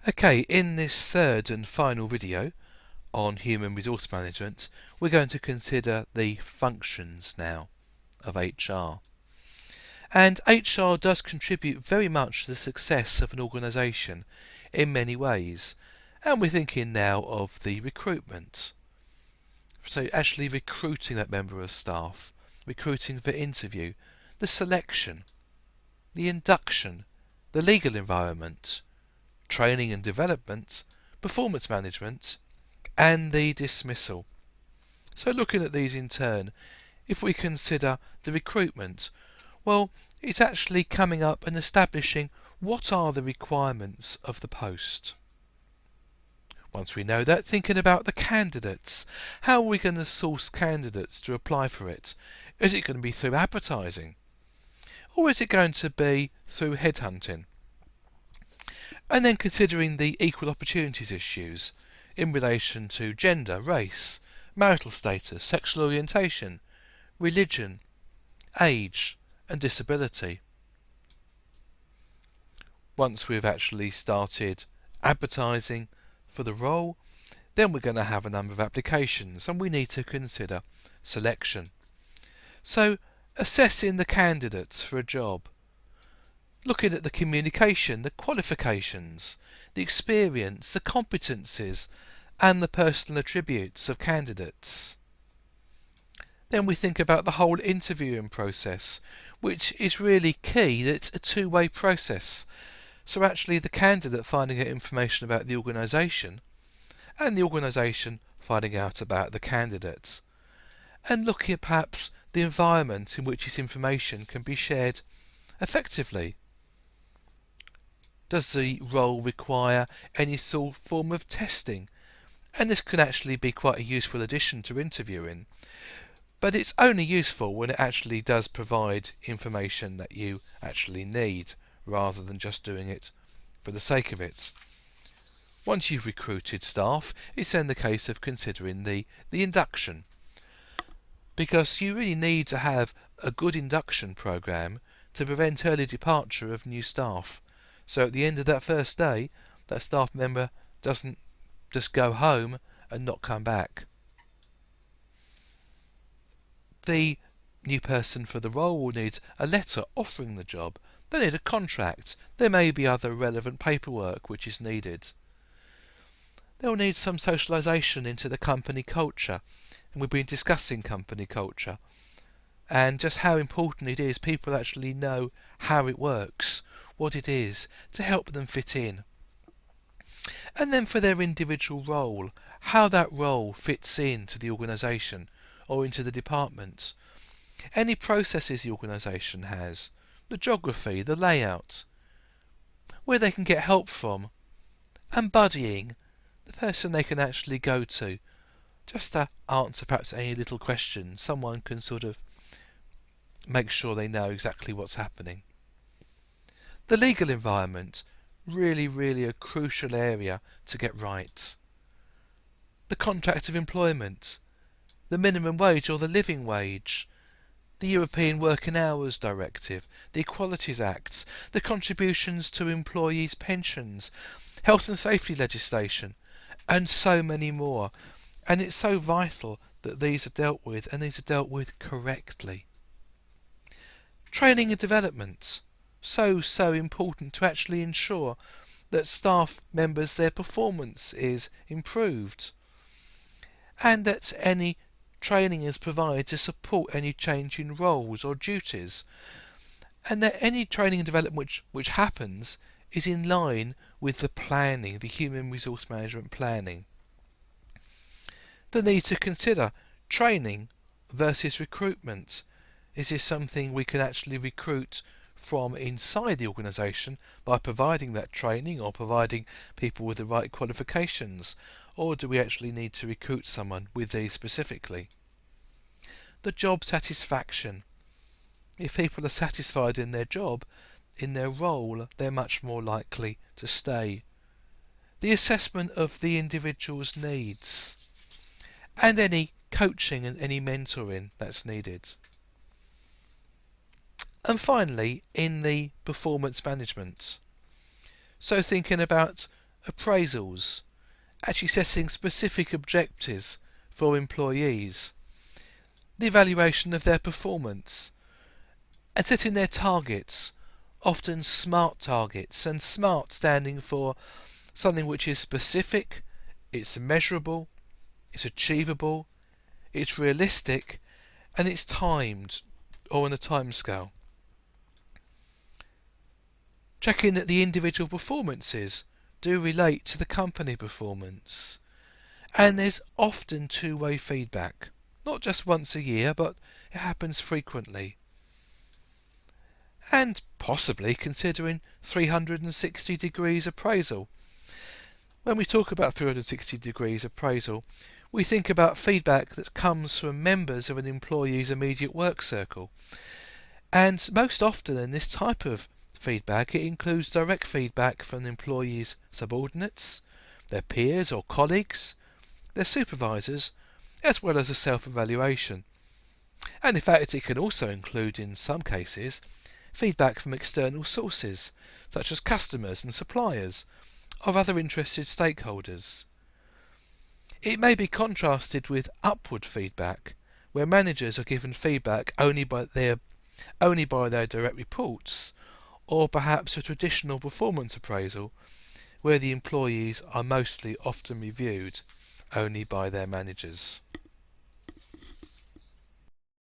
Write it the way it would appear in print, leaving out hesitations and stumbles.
Okay, in this third and final video on human resource management, we're going to consider the functions now of HR. And HR does contribute very much to the success of an organisation in many ways. And we're thinking now of the recruitment. So actually recruiting that member of staff, recruiting for interview, the selection, the induction, the legal environment, training and development, performance management, and the dismissal. So looking at these in turn, if we consider the recruitment, well, it's actually coming up and establishing what are the requirements of the post. Once we know that, thinking about the candidates. How are we going to source candidates to apply for it? Is it going to be through advertising? Or is it going to be through headhunting? And then considering the equal opportunities issues in relation to gender, race, marital status, sexual orientation, religion, age and disability. Once we've actually started advertising for the role, then we're going to have a number of applications and we need to consider selection. So assessing the candidates for a job, looking at the communication, the qualifications, the experience, the competencies and the personal attributes of candidates. Then we think about the whole interviewing process, which is really key that it's a two-way process. So actually the candidate finding out information about the organisation and the organisation finding out about the candidate. And looking at perhaps the environment in which this information can be shared effectively. Does the role require any sort of form of testing? And this can actually be quite a useful addition to interviewing. But it's only useful when it actually does provide information that you actually need, rather than just doing it for the sake of it. Once you've recruited staff, it's then the case of considering the induction. Because you really need to have a good induction programme to prevent early departure of new staff. So at the end of that first day, that staff member doesn't just go home and not come back. The new person for the role will need a letter offering the job. They need a contract. There may be other relevant paperwork which is needed. They'll need some socialisation into the company culture, and we've been discussing company culture and just how important it is people actually know how it works, what it is, to help them fit in. And then for their individual role, how that role fits into the organisation or into the department. Any processes the organisation has, the geography, the layout, where they can get help from, and buddying, the person they can actually go to, just to answer perhaps any little question. Someone can sort of make sure they know exactly what's happening. The legal environment, really a crucial area to get right. The contract of employment, the minimum wage or the living wage, the European Working Hours Directive, the Equalities Acts, the contributions to employees' pensions, health and safety legislation, and so many more. And it's so vital that these are dealt with, and these are dealt with correctly. Training and development, so important to actually ensure that staff members, their performance is improved, and that any training is provided to support any change in roles or duties, and that any training and development which happens is in line with the planning, the human resource management planning. The need to consider training versus recruitment. Is this something we can actually recruit from inside the organisation by providing that training or providing people with the right qualifications? Or do we actually need to recruit someone with these specifically? The job satisfaction. If people are satisfied in their job, in their role, they're much more likely to stay. The assessment of the individual's needs. And any coaching and any mentoring that's needed. And finally, in the performance management. So thinking about appraisals, actually setting specific objectives for employees, the evaluation of their performance, and setting their targets, often SMART targets, and SMART standing for something which is specific, it's measurable, it's achievable, it's realistic, and it's timed or on a timescale. Checking that the individual performances do relate to the company performance. And there's often two-way feedback. Not just once a year, but it happens frequently. And possibly considering 360 degrees appraisal. When we talk about 360 degrees appraisal, we think about feedback that comes from members of an employee's immediate work circle. And most often in this type of feedback, it includes direct feedback from the employee's subordinates, their peers or colleagues, their supervisors, as well as a self-evaluation. And in fact, it can also include, in some cases, feedback from external sources, such as customers and suppliers, or other interested stakeholders. It may be contrasted with upward feedback, where managers are given feedback only by their direct reports, or perhaps a traditional performance appraisal, where the employees are mostly often reviewed only by their managers.